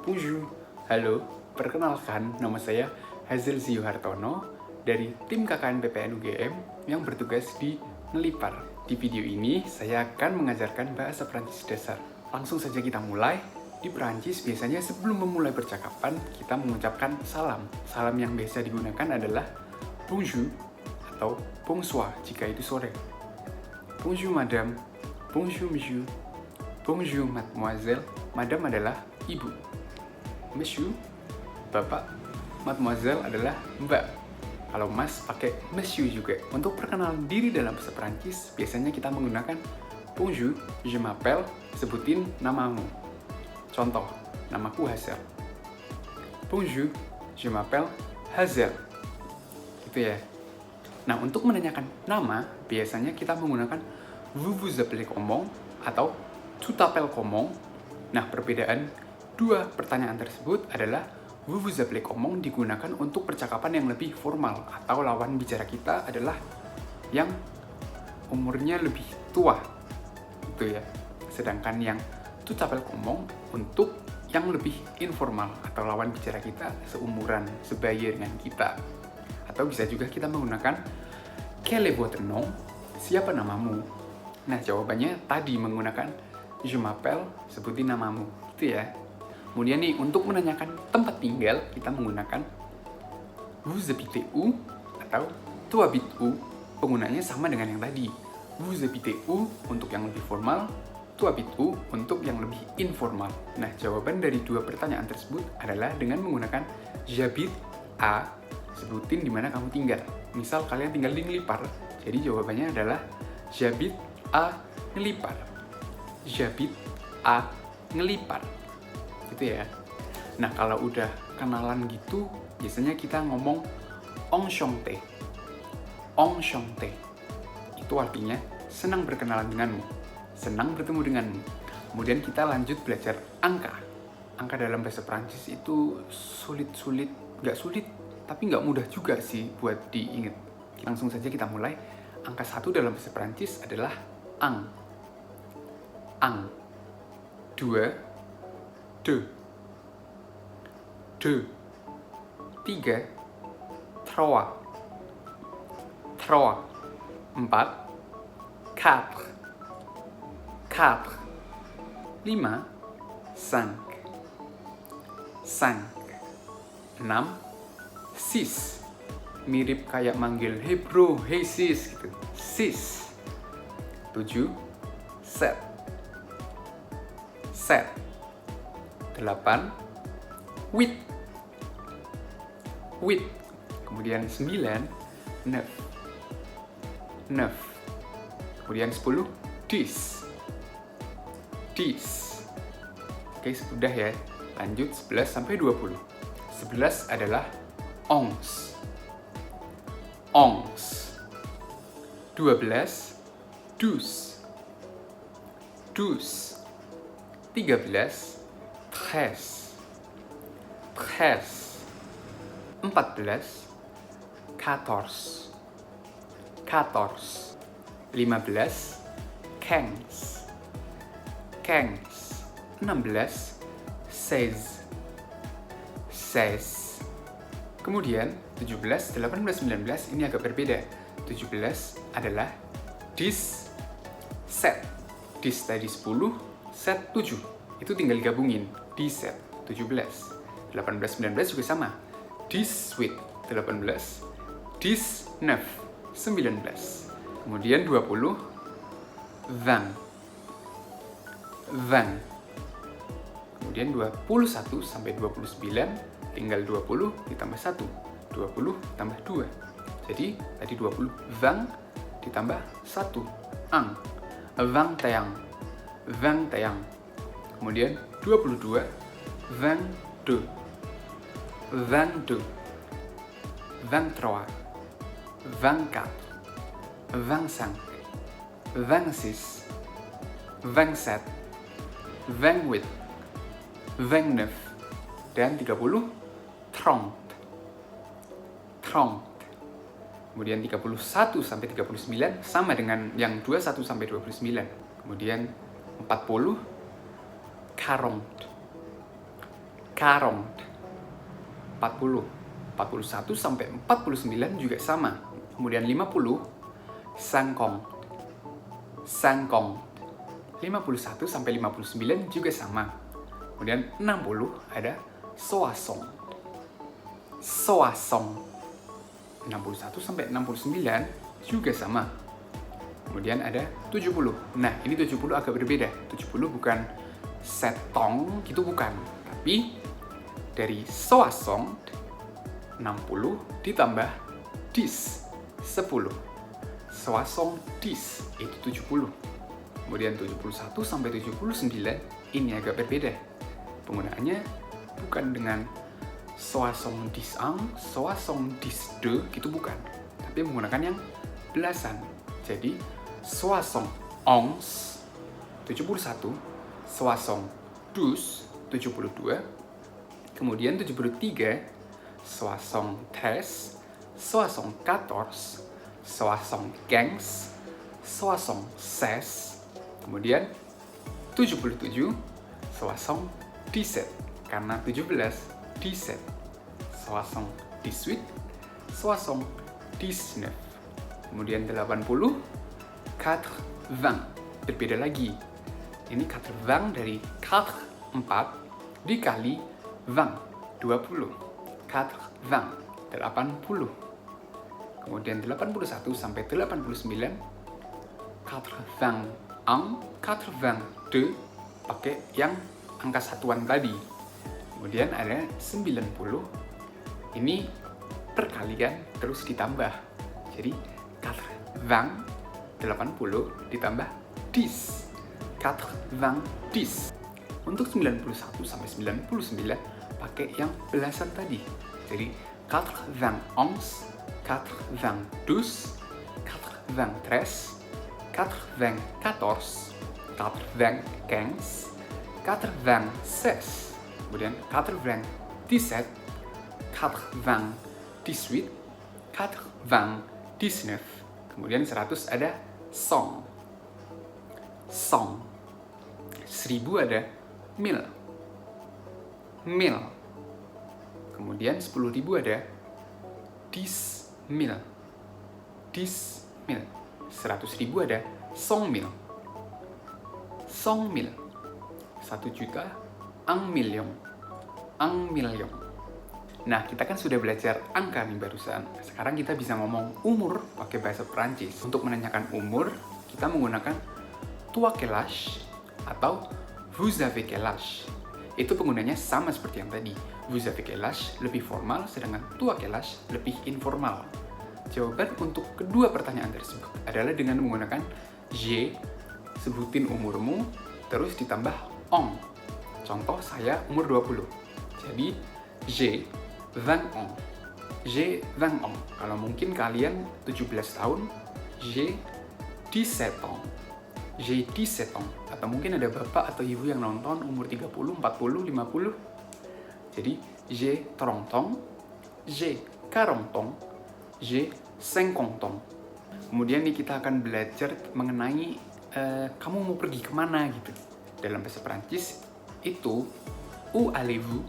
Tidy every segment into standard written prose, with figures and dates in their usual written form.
Bonjour, halo, perkenalkan nama saya Hazel Ziyuhartono dari tim KKN PPN UGM yang bertugas di Ngelipar. Di video ini saya akan mengajarkan bahasa Prancis dasar. Langsung saja kita mulai. Di Prancis biasanya sebelum memulai percakapan kita mengucapkan salam. Salam yang biasa digunakan adalah bonjour atau bonsoir jika itu sore. Bonjour madame, bonjour monsieur, bonjour mademoiselle. Madame adalah ibu. Monsieur, bapak, mademoiselle adalah mbak. Kalau mas pakai monsieur juga. Untuk perkenalan diri dalam bahasa Perancis, biasanya kita menggunakan bonjour, je m'appelle, sebutin namamu. Contoh, namaku Hazel. Bonjour, je m'appelle Hazel. Gitu ya. Nah, untuk menanyakan nama, biasanya kita menggunakan vous vous appelez comment atau tu t'appelles comment. Nah, perbedaan dua pertanyaan tersebut adalah vous vous appelez comment digunakan untuk percakapan yang lebih formal atau lawan bicara kita adalah yang umurnya lebih tua, gitu ya. Sedangkan yang tu t'appelles comment untuk yang lebih informal atau lawan bicara kita seumuran, sebaya dengan kita. Atau bisa juga kita menggunakan quel est votre nom? Siapa namamu? Nah, jawabannya tadi menggunakan je m'appelle, sebutin namamu, gitu ya. Kemudian nih, untuk menanyakan tempat tinggal, kita menggunakan vous habitez où atau tu habites où. Penggunanya sama dengan yang tadi. Vous habitez où untuk yang lebih formal, tu habites où untuk yang lebih informal. Nah, jawaban dari dua pertanyaan tersebut adalah dengan menggunakan j'habite à, sebutin di mana kamu tinggal. Misal kalian tinggal di Ngelipar, jadi jawabannya adalah j'habite à Ngelipar. J'habite à Ngelipar. Gitu ya. Nah, kalau udah kenalan gitu, biasanya kita ngomong enchanté. Enchanté. Itu artinya senang berkenalan denganmu, senang bertemu denganmu. Kemudian kita lanjut belajar angka. Angka dalam bahasa Prancis itu sulit-sulit, nggak sulit, tapi nggak mudah juga sih buat diingat. Langsung saja kita mulai. Angka 1 dalam bahasa Prancis adalah ang. Ang. 2, deux, 3, trois, 4, quatre, 5, cinq, 6, six. Mirip kayak manggil hey bro, hey sis gitu. 6, 7, sept, 8, huit. Kemudian 9, neuf. Kemudian 10, dix. Oke, sudah ya. Lanjut 11 sampai 20. 11 adalah onze. 12, douze. 13, treize. 14, quatorze. 15, quinze. 16, seize. Kemudian 17, 18, 19 ini agak berbeda. 17 adalah dix, sept. Dix tadi 10, set 7. Itu tinggal digabungin. 17, 17. 18, 19 juga sama. 18, 18. 19, 19. Kemudian 20, 20. Kemudian 21 sampai 29, tinggal 20 ditambah 1. 20 tambah 2. Jadi tadi 20, 20 ditambah 1. Ang. 21. Kemudian 22, 22. 23, 24, 25, 26, 27, 28, 29, dan 30, 30. Kemudian 31 sampai 39 sama dengan yang 21 sampai 29. Kemudian 40, 40. 40. 40. 41 sampai 49 juga sama. Kemudian 50, 50. 50. 51 sampai 59 juga sama. Kemudian 60 ada 60. 60. 61 sampai 69 juga sama. Kemudian ada 70. Nah, ini 70 agak berbeda. 70 bukan setong, gitu bukan. Tapi dari 60 ditambah dis 10. 70 itu 70. Kemudian 71 sampai 79 ini agak berbeda. Penggunaannya bukan dengan 70 2, gitu bukan. Tapi menggunakan yang belasan. Jadi 71, 71, 72, kemudian 73, 73, 74, 75, 76, kemudian 77, 77, karena 17, 17, 78, 79, kemudian 80, 80, berbeda lagi. Ini 80 dari 4 dikali 20, 20, 80. Kemudian 81 sampai 89, 81, 82, pakai yang angka satuan tadi. Kemudian ada 90, ini perkalian terus ditambah. Jadi 80 ditambah 10, 90. Untuk 91 sampai 99 pakai yang belasan tadi. Jadi 91, 92, 93, 94, 95, 96, kemudian 97, 98, 99, kemudian 100 ada 100, 1000 ada mil, kemudian 10.000 ada dismil, 100.000 ada 100.000, 1 juta, 1 million. Nah, kita kan sudah belajar angka nih barusan. Sekarang kita bisa ngomong umur pakai bahasa Perancis. Untuk menanyakan umur, kita menggunakan toi quel âge atau vous avez quel âge. Itu penggunanya sama seperti yang tadi. Vous avez quel âge lebih formal, sedangkan toi quel âge lebih informal. Jawaban untuk kedua pertanyaan tersebut adalah dengan menggunakan je, sebutin umurmu, terus ditambah on. Contoh, saya umur 20. Jadi, j'ai 20 ans. J'ai 20 ans. Kalau mungkin kalian 17 tahun, j'ai 17 ans. J'ai 17 ans. Atau mungkin ada bapak atau ibu yang nonton umur 30, 40, 50. Jadi, j'ai 30 ans, j'ai 40 ans, j'ai 50 ans. Kemudian nih kita akan belajar mengenai kamu mau pergi kemana gitu. Dalam bahasa Perancis itu où allez-vous?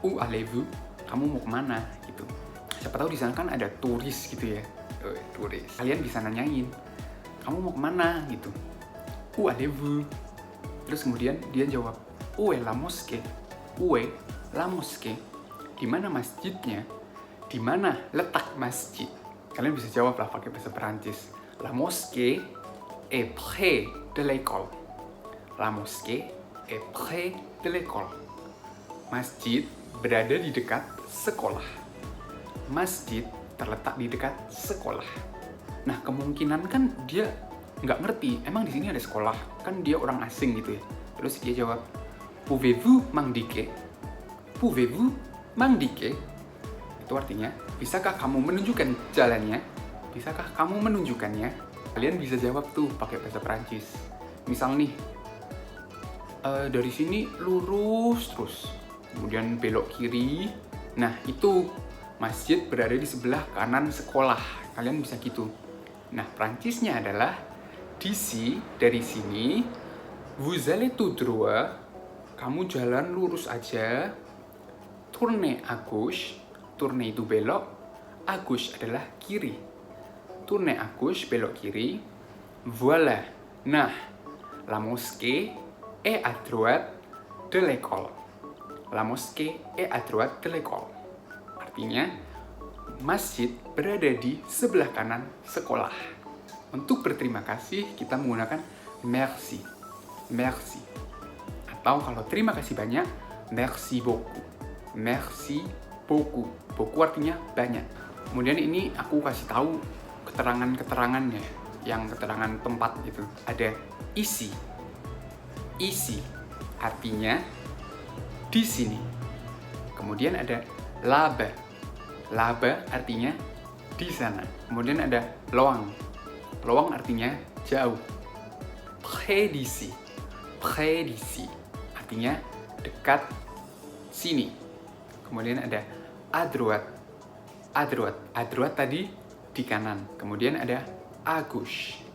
Où allez-vous? Kamu mau kemana gitu. Siapa tahu di sana kan ada turis gitu ya. Turis. Kalian bisa nanyain, kamu mau kemana gitu. Où allez-vous? Terus kemudian dia jawab, où est la mosquée? Où est la mosquée? Di mana masjidnya? Di mana letak masjid? Kalian bisa jawab lah pakai bahasa Perancis. La mosquée est près de l'école. La mosquée est près de l'école. Masjid berada di dekat sekolah. Masjid terletak di dekat sekolah. Nah, kemungkinan kan dia nggak ngerti, emang di sini ada sekolah? Kan dia orang asing gitu ya. Terus dia jawab, pouvez-vous m'indiquer? Pouvez-vous m'indiquer? Itu artinya, bisakah kamu menunjukkan jalannya? Bisakah kamu menunjukkannya? Kalian bisa jawab tuh pakai bahasa Perancis. Misal nih, dari sini lurus terus, kemudian belok kiri. Nah, itu masjid berada di sebelah kanan sekolah. Kalian bisa gitu. Nah, Perancisnya adalah d'ici, dari sini, vous allez tout droit, kamu jalan lurus aja, tourner à gauche, tourner itu belok, à gauche adalah kiri. Tourner à gauche, belok kiri. Voilà. Nah, la mosquée est à droite de l'école. La mosquée est à droite de l'école. Artinya, masjid berada di sebelah kanan sekolah. Untuk berterima kasih, kita menggunakan merci. Merci. Atau kalau terima kasih banyak, merci beaucoup. Merci beaucoup. Beaucoup artinya banyak. Kemudian ini aku kasih tahu keterangan-keterangannya, yang keterangan tempat itu. Ada ici. Ici artinya di sini. Kemudian ada là-bas. Là-bas artinya di sana. Kemudian ada loin. Loin artinya jauh. Près d'ici. Près d'ici artinya dekat sini. Kemudian ada à droite. À droite. À droite tadi di kanan. Kemudian ada à gauche.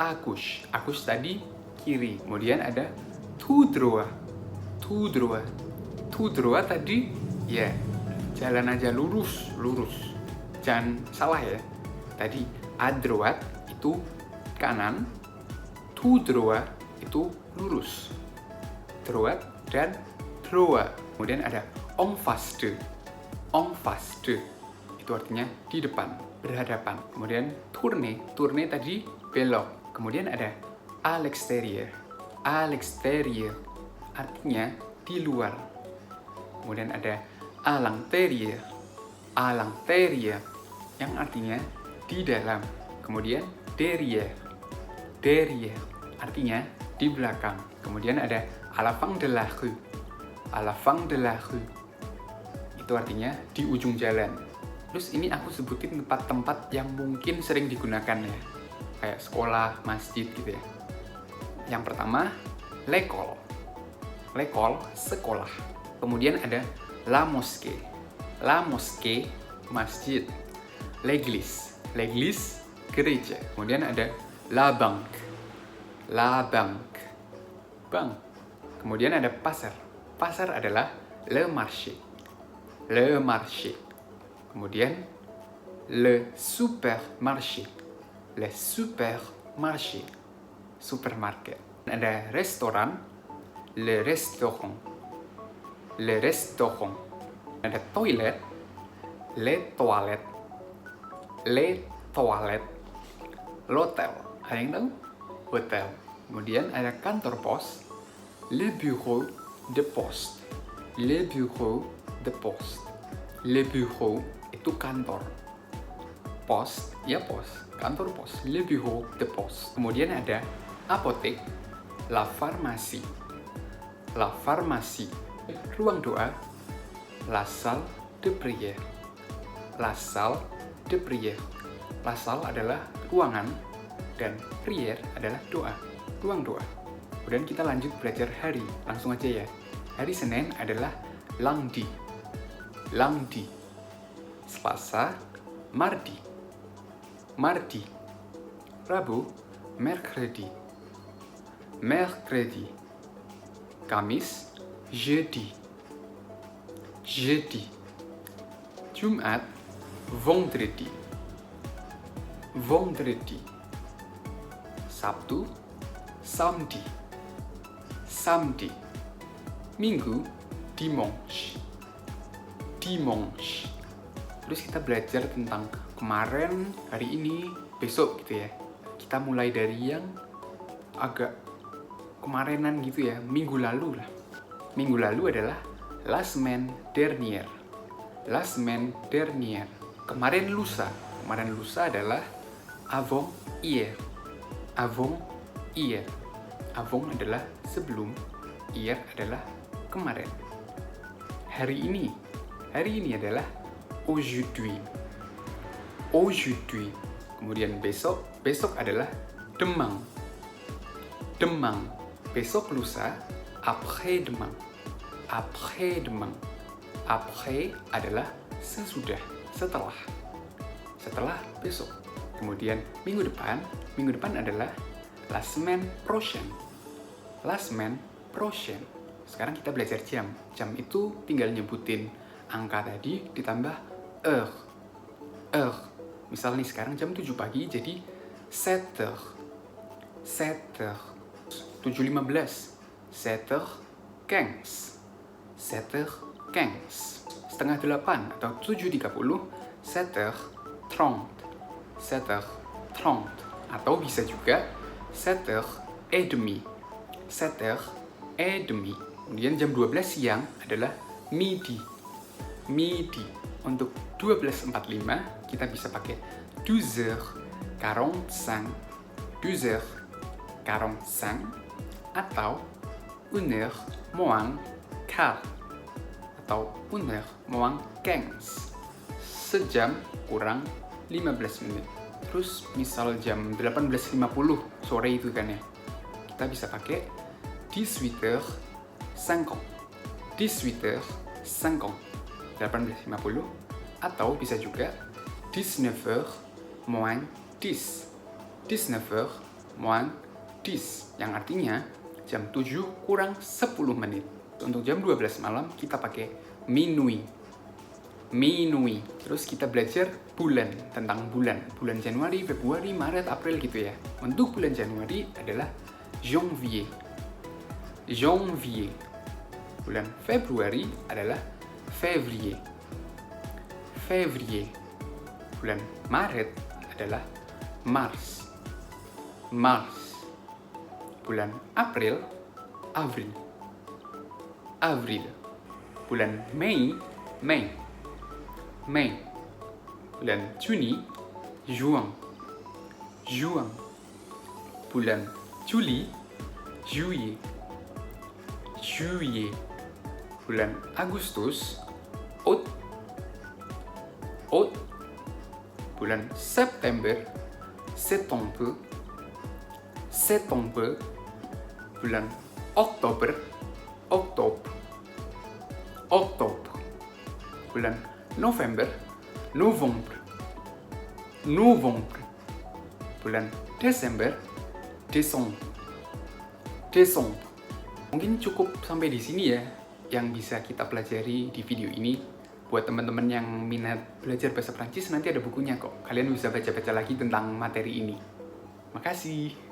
À gauche. À gauche tadi kiri. Kemudian ada tout droit. Tout droit. Tout droit tadi ya jalan aja lurus, lurus. Jangan salah ya. Tadi à droite itu kanan, tout droit itu lurus. Droite dan droit. Kemudian ada en face de. En face de itu artinya di depan, berhadapan. Kemudian tourner. Tourner tadi belok. Kemudian ada à l'extérieur. À l'extérieur artinya di luar. Kemudian ada à l'intérieur. À l'intérieur yang artinya di dalam. Kemudian derrière. Derrière artinya di belakang. Kemudian ada à la fin de la rue. À la fin de la rue itu artinya di ujung jalan. Terus ini aku sebutin tempat-tempat yang mungkin sering digunakan ya, kayak sekolah, masjid gitu ya. Yang pertama, l'école. L'école, sekolah. Kemudian ada la mosquée. La mosquée, masjid. L'église. L'église, gereja. Kemudian ada la banque. La banque. Bank. Kemudian ada pasar. Pasar adalah le marché. Le marché. Kemudian le supermarché. Le supermarché. Supermarket. Ada restoran. Le restaurant. Le restaurant. Ada toilet. Les toilettes. Les toilettes. L'hôtel. Ada yang tahu? Hotel. Kemudian ada kantor pos. Le bureau de poste. Le bureau de poste. Le bureau itu kantor. Pos, ya pos. Kantor pos. Le bureau de poste. Kemudian ada apotek. La pharmacie. La pharmacie. Ruang doa. La salle de prière. La salle de prière. La salle adalah ruangan dan prière adalah doa. Ruang doa. Kemudian kita lanjut belajar hari. Langsung aja ya. Hari Senin adalah lundi. Lundi. Selasa, mardi. Mardi. Rabu, mercredi. Mercredi. Kamis, jeudi. Jeudi. Jumat, vendredi. Vendredi. Sabtu, samedi. Samedi. Minggu, dimanche. Dimanche. Terus kita belajar tentang kemarin, hari ini, besok gitu ya. Kita mulai dari yang agak kemarinan gitu ya, minggu lalu lah. Minggu lalu adalah la semaine dernière. La semaine dernière. Kemarin lusa. Kemarin lusa adalah avant hier. Avant hier. Avant adalah sebelum, hier adalah kemarin. Hari ini. Hari ini adalah aujourd'hui. Aujourd'hui. Kemudian besok. Besok adalah demain. Demain. Besok lusa. Après-demain. Après-demain. Après adalah sesudah, setelah. Setelah besok. Kemudian minggu depan adalah la semaine prochaine. La semaine prochaine. Sekarang kita belajar jam. Jam itu tinggal nyebutin angka tadi ditambah heure. Heure. Misal nih sekarang jam 7 pagi jadi 7 heures. 7 heures. 7.15. 7h15. 7h15. Setengah 8 atau 7.30. 7h30. 7h30. Atau bisa juga 7h30. 7h30. Kemudian jam 12 siang adalah midi. Midi. Untuk 12.45 kita bisa pakai 12h45. 12h45 atau 1h moins quart atau 1h moins 15. Sejam kurang 15 menit. Terus misal jam 18.50 sore itu kan ya, kita bisa pakai 18h50. 18h50. 18.50 atau bisa juga 19h moins 10. 19h moins 10 yang artinya jam 7 kurang 10 menit. Untuk jam 12 malam kita pakai minuit. Minuit. Terus kita belajar bulan, tentang bulan. Bulan Januari, Februari, Maret, April gitu ya. Untuk bulan Januari adalah janvier. Janvier. Bulan Februari adalah février. Février. Bulan Maret adalah mars. Mars. Bulan April, avril. Avril. Bulan Mei, Mei. Mei. Bulan Juni, juin. Juin. Bulan Juli, juillet. Juillet. Bulan Agustus, août. Août. Bulan September, septembre. September. Bulan Oktober, Oktober. Oktober. Bulan November, November. November. Bulan Desember, Desember. Desember. Mungkin cukup sampai di sini ya yang bisa kita pelajari di video ini. Buat teman-teman yang minat belajar bahasa Prancis, nanti ada bukunya kok. Kalian bisa baca-baca lagi tentang materi ini. Makasih.